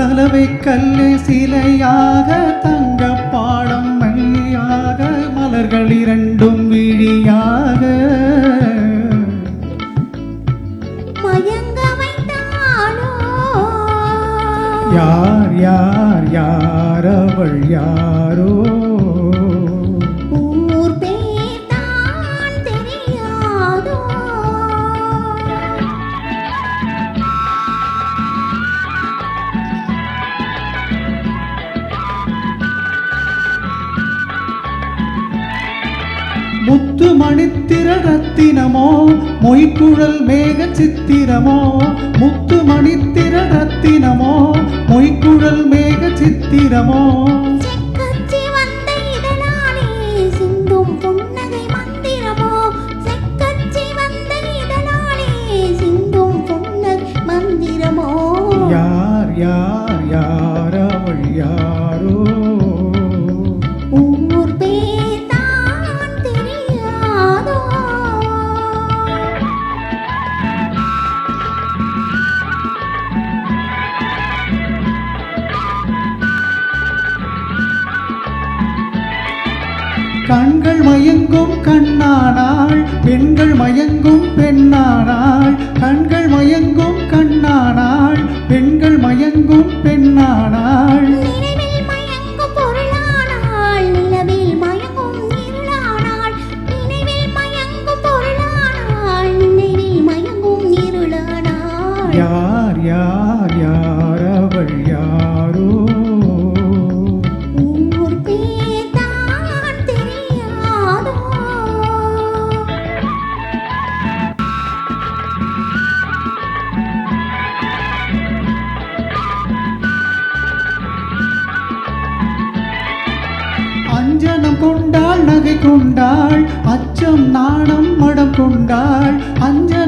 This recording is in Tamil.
சலவை கல்லே சிலையாக தங்க பாடம் மணியாக மலர்கள் இரண்டும் விழியாக மயங்க வைத்தாளோ யார் யார் யார் அவள் யாரோ ஊர் பேர் தான் தெரியாதோ முத்து மணித்திரள் ரத்தினமோ மொய்க்குழல் மேக சித்திரமோ முத்து மணித்திரள் ரத்தினமோ மொய்க்குழல் மேக சித்திரமோ செக்கச்சி வந்த இதழாலே சிந்தும் புன்னகை மந்திரமோ செக்கச்சி வந்த இதழாலே சிந்தும் புன்னகை மந்திரமோ யார் யார் யார் அவள் யாரோ ஊர் பேர் தான் தெரியாதோ கண்கள் மயங்கும் கண்ணானாள் பெண்கள் மயங்கும் பெண்ணானாள் கண்கள் மயங்கும் கண்ணானாள் பெண்கள் மயங்கும் பெண்ணானாள் நினைவில் மயங்கும் பொருளானாள் நிலவில் மயங்கும் இருளானாள் நினைவில் மயங்கும் பொருளானாள் நினைவில் மயங்கும் இருளானாள் யார் யார் யார் அவள் யாரோ ஊர் பேர் தான் தெரியாதோ அஞ்சனம் கொண்டாள் நகை கொண்டாள் அச்சம் நாணம் மடம் கொண்டாள் அஞ்சனம்